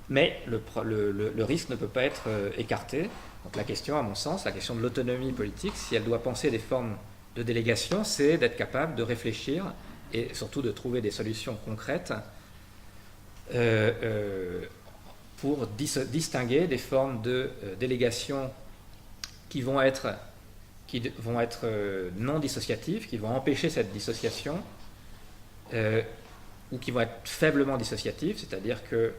Mais le risque ne peut pas être écarté. Donc la question, à mon sens, la question de l'autonomie politique, si elle doit penser des formes de délégation, c'est d'être capable de réfléchir et surtout de trouver des solutions concrètes pour distinguer des formes de délégation qui vont être non dissociatives, qui vont empêcher cette dissociation, ou qui vont être faiblement dissociatives, c'est-à-dire que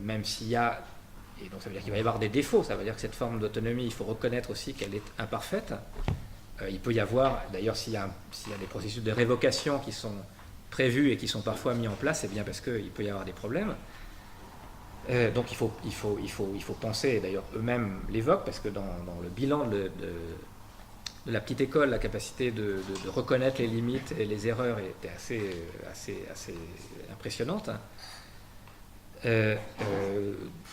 même s'il y a, et donc ça veut dire qu'il va y avoir des défauts, ça veut dire que cette forme d'autonomie, il faut reconnaître aussi qu'elle est imparfaite. Il peut y avoir, d'ailleurs s'il y a des processus de révocation qui sont prévus et qui sont parfois mis en place, c'est bien parce qu'il peut y avoir des problèmes. Donc il faut penser, et d'ailleurs eux-mêmes l'évoquent, parce que dans le bilan de la petite école, la capacité de reconnaître les limites et les erreurs était assez impressionnante.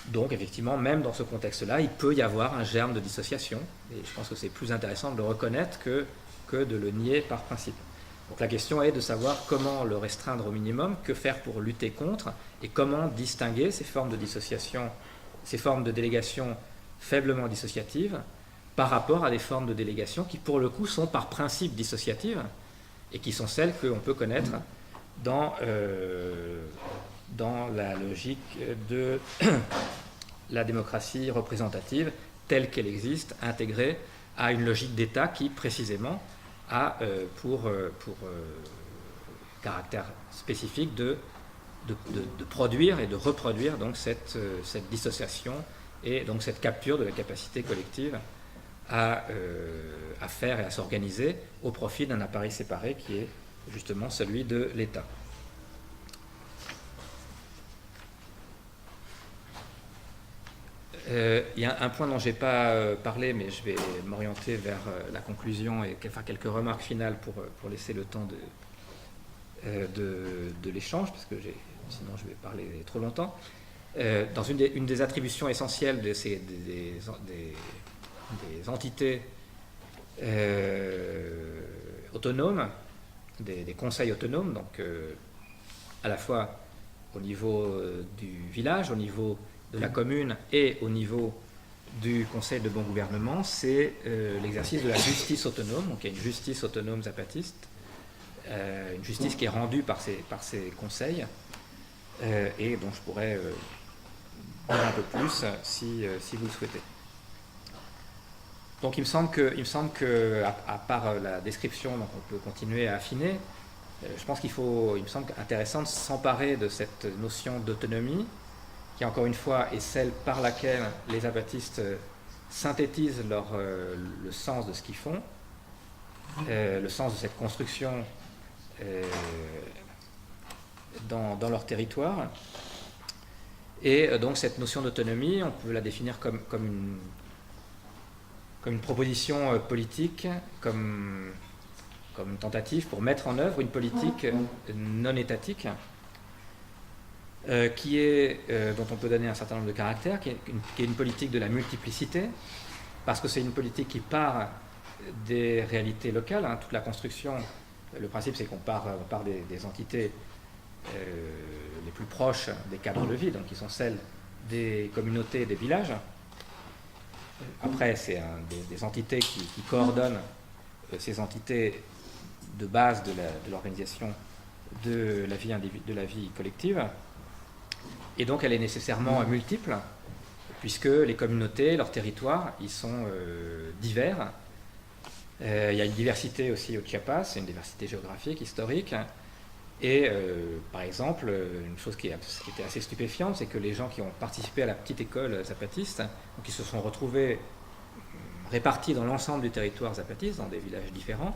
Donc effectivement, même dans ce contexte-là, il peut y avoir un germe de dissociation, et je pense que c'est plus intéressant de le reconnaître que de le nier par principe. Donc la question est de savoir comment le restreindre au minimum, que faire pour lutter contre, et comment distinguer ces formes de dissociation, ces formes de délégation faiblement dissociatives, par rapport à des formes de délégation qui, pour le coup, sont par principe dissociatives, et qui sont celles qu'on peut connaître dans la logique de la démocratie représentative telle qu'elle existe, intégrée à une logique d'État qui, précisément, a pour caractère spécifique de produire et de reproduire donc cette dissociation et donc cette capture de la capacité collective à faire et à s'organiser au profit d'un appareil séparé qui est justement celui de l'État. Il y a un point dont je n'ai pas parlé, mais je vais m'orienter vers la conclusion et faire quelques remarques finales pour laisser le temps de l'échange, parce que sinon je vais parler trop longtemps. Dans une des attributions essentielles des entités autonomes, des conseils autonomes, donc à la fois au niveau du village, au niveau de la commune et au niveau du Conseil de bon gouvernement, c'est l'exercice de la justice autonome. Donc il y a une justice autonome zapatiste, une justice qui est rendue par ces conseils, et dont je pourrais dire un peu plus si vous le souhaitez. Donc il me semble que à part la description, donc on peut continuer à affiner, je pense il me semble intéressant de s'emparer de cette notion d'autonomie, qui encore une fois est celle par laquelle les zapatistes synthétisent le sens de ce qu'ils font, le sens de cette construction dans leur territoire. Et donc cette notion d'autonomie, on peut la définir comme une proposition politique, comme une tentative pour mettre en œuvre une politique non étatique, dont on peut donner un certain nombre de caractères, qui est une politique de la multiplicité, parce que c'est une politique qui part des réalités locales. Toute la construction, le principe c'est qu'on part des entités les plus proches des cadres de vie, donc qui sont celles des communautés et des villages. Après, c'est des entités qui coordonnent ces entités de base de l'organisation de la vie collective. Et donc, elle est nécessairement multiple, puisque les communautés, leurs territoires, ils sont divers. Il y a une diversité aussi au Chiapas, c'est une diversité géographique, historique. Et par exemple, une chose qui était assez stupéfiante, c'est que les gens qui ont participé à la petite école zapatiste, donc qui se sont retrouvés répartis dans l'ensemble du territoire zapatiste, dans des villages différents,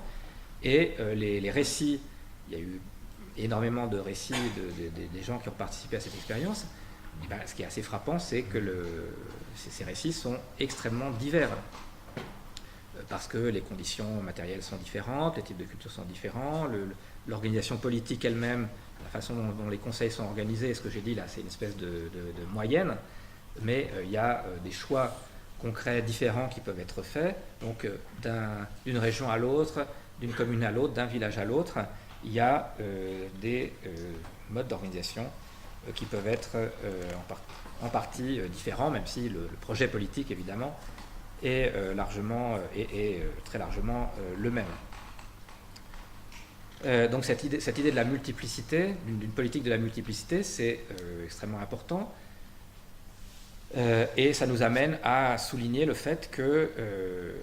et les récits, il y a eu énormément de récits des gens qui ont participé à cette expérience. Et ben, ce qui est assez frappant, c'est que ces récits sont extrêmement divers, parce que les conditions matérielles sont différentes, les types de culture sont différents, l'organisation politique elle-même, la façon dont les conseils sont organisés, ce que j'ai dit là, c'est une espèce de moyenne, mais il y a des choix concrets différents qui peuvent être faits. Donc d'une région à l'autre, d'une commune à l'autre, d'un village à l'autre, il y a des modes d'organisation qui peuvent être en partie différents, même si le projet politique évidemment est très largement le même. Donc cette idée de la multiplicité, d'une politique de la multiplicité, c'est extrêmement important. Et ça nous amène à souligner le fait que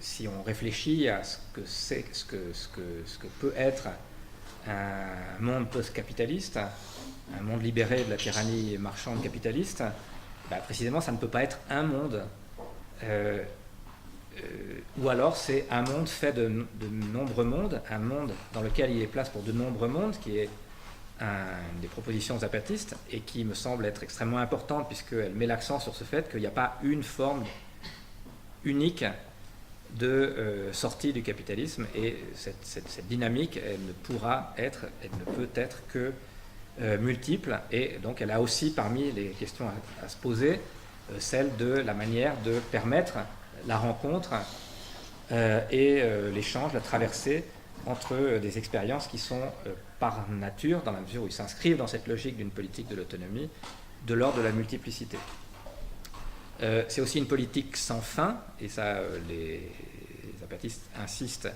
si on réfléchit à ce que peut être un monde post-capitaliste, un monde libéré de la tyrannie marchande capitaliste, précisément ça ne peut pas être un monde, ou alors c'est un monde fait de nombreux mondes, un monde dans lequel il y a place pour de nombreux mondes, qui est des propositions zapatistes et qui me semble être extrêmement importante, puisqu'elle met l'accent sur ce fait qu'il n'y a pas une forme unique de sortie du capitalisme, et cette dynamique, elle ne peut être que multiple, et donc elle a aussi parmi les questions à se poser celle de la manière de permettre la rencontre et l'échange, la traversée entre des expériences qui sont par nature, dans la mesure où ils s'inscrivent dans cette logique d'une politique de l'autonomie, de l'ordre de la multiplicité. C'est aussi une politique sans fin, et ça les zapatistes insistent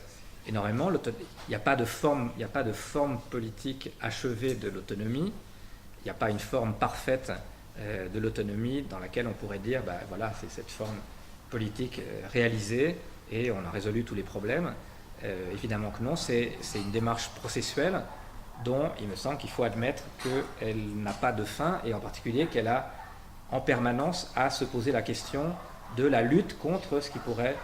énormément. Il n'y a pas de forme politique achevée de l'autonomie, il n'y a pas une forme parfaite de l'autonomie dans laquelle on pourrait dire voilà, c'est cette forme politique réalisée et on a résolu tous les problèmes. Évidemment que non, c'est une démarche processuelle dont il me semble qu'il faut admettre qu'elle n'a pas de fin, et en particulier qu'elle a en permanence à se poser la question de la lutte contre ce qui pourrait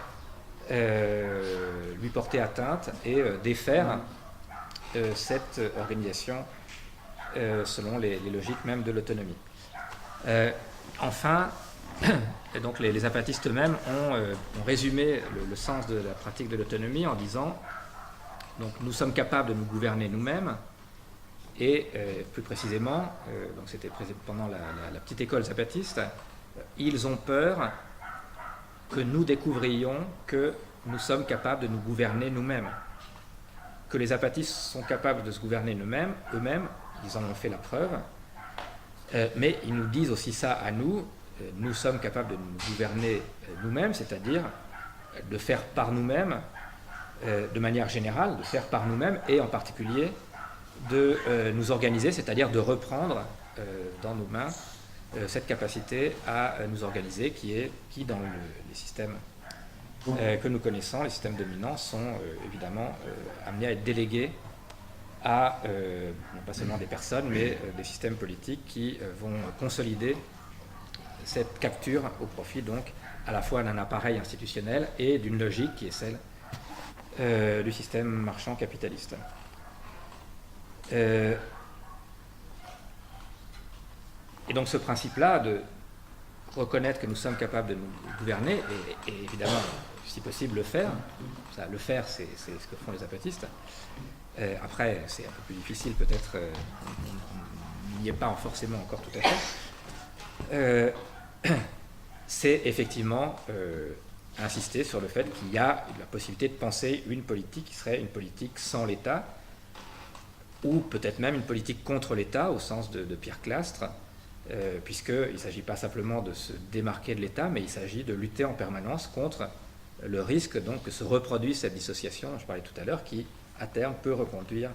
lui porter atteinte et défaire cette organisation selon les logiques même de l'autonomie. Enfin, et donc les zapatistes eux-mêmes ont résumé le sens de la pratique de l'autonomie en disant donc nous sommes capables de nous gouverner nous-mêmes, et plus précisément, donc c'était pendant la petite école zapatiste, ils ont peur que nous découvrions que nous sommes capables de nous gouverner nous-mêmes. Que les zapatistes sont capables de se gouverner eux-mêmes, ils en ont fait la preuve, mais ils nous disent aussi ça à nous, nous sommes capables de nous gouverner nous-mêmes, c'est-à-dire de faire par nous-mêmes, de manière générale, de faire par nous-mêmes, et en particulier de nous organiser, c'est-à-dire de reprendre dans nos mains cette capacité à nous organiser qui dans les systèmes que nous connaissons, les systèmes dominants, sont évidemment amenés à être délégués à, non pas seulement des personnes, mais des systèmes politiques qui vont consolider cette capture au profit donc à la fois d'un appareil institutionnel et d'une logique qui est celle du système marchand capitaliste. Et donc ce principe-là de reconnaître que nous sommes capables de nous gouverner et évidemment, si possible, le faire. Ça, le faire, c'est ce que font les apatistes. Après, c'est un peu plus difficile, peut-être, on n'y est pas forcément encore tout à fait. C'est effectivement insister sur le fait qu'il y a la possibilité de penser une politique qui serait une politique sans l'État, ou peut-être même une politique contre l'État, au sens de Pierre Clastres, puisqu'il ne s'agit pas simplement de se démarquer de l'État, mais il s'agit de lutter en permanence contre le risque donc, que se reproduise cette dissociation dont je parlais tout à l'heure, qui, à terme, peut reconduire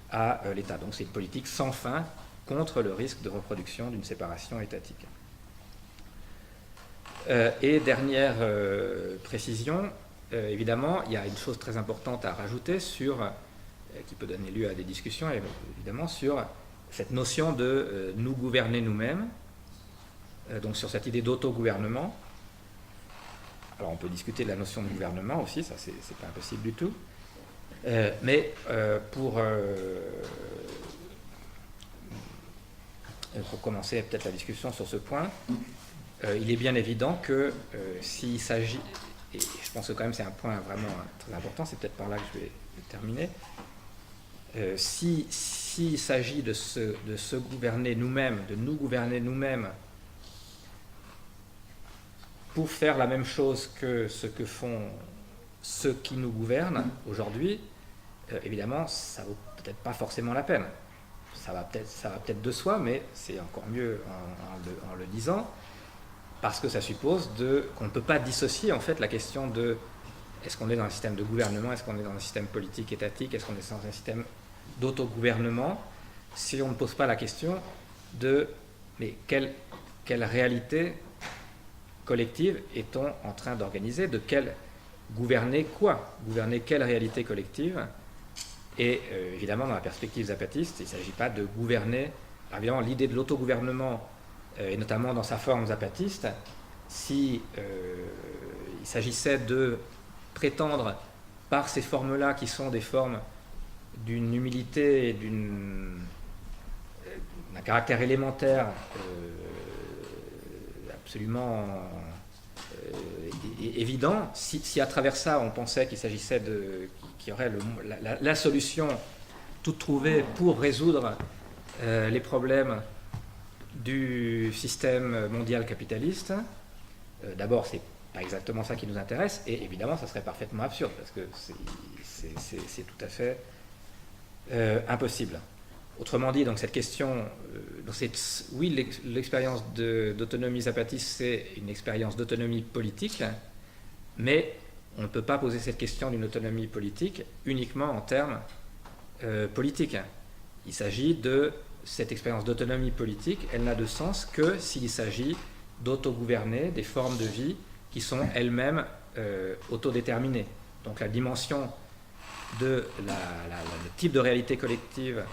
à l'État. Donc c'est une politique sans fin contre le risque de reproduction d'une séparation étatique. Et dernière précision, évidemment, il y a une chose très importante à rajouter sur, qui peut donner lieu à des discussions, évidemment, sur cette notion de nous gouverner nous-mêmes, donc sur cette idée d'autogouvernement. Alors on peut discuter de la notion de gouvernement aussi, ça c'est pas impossible du tout. Mais pour commencer peut-être la discussion sur ce point, il est bien évident que s'il s'agit, et je pense que quand même c'est un point vraiment très important, c'est peut-être par là que je vais terminer, s'il s'agit de se gouverner nous-mêmes, de nous gouverner nous-mêmes pour faire la même chose que ce que font ceux qui nous gouvernent aujourd'hui, évidemment, ça ne vaut peut-être pas forcément la peine. Ça va peut-être de soi, mais c'est encore mieux en le disant, parce que ça suppose qu'on ne peut pas dissocier en fait la question de est-ce qu'on est dans un système de gouvernement, est-ce qu'on est dans un système politique étatique, est-ce qu'on est dans un système d'autogouvernement, si on ne pose pas la question de mais quelle réalité collective est-on en train d'organiser, de gouverner quoi, gouverner quelle réalité collective. Et évidemment, dans la perspective zapatiste, il ne s'agit pas de gouverner. Alors, évidemment, l'idée de l'autogouvernement, et notamment dans sa forme zapatiste, si il s'agissait de prétendre par ces formes-là, qui sont des formes d'une humilité et d'un caractère élémentaire absolument évident, si à travers ça on pensait qu'il s'agissait qu'il y aurait la solution toute trouvée pour résoudre les problèmes du système mondial capitaliste, d'abord c'est pas exactement ça qui nous intéresse, et évidemment ça serait parfaitement absurde parce que c'est tout à fait impossible. Autrement dit, donc cette question, oui, l'expérience d'autonomie zapatiste, c'est une expérience d'autonomie politique, mais on ne peut pas poser cette question d'une autonomie politique uniquement en termes politiques. Il s'agit de cette expérience d'autonomie politique, elle n'a de sens que s'il s'agit d'autogouverner des formes de vie qui sont elles-mêmes autodéterminées. Donc la dimension de le type de réalité collective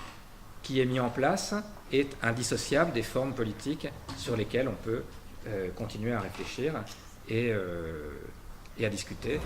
qui est mis en place est indissociable des formes politiques sur lesquelles on peut continuer à réfléchir et à discuter.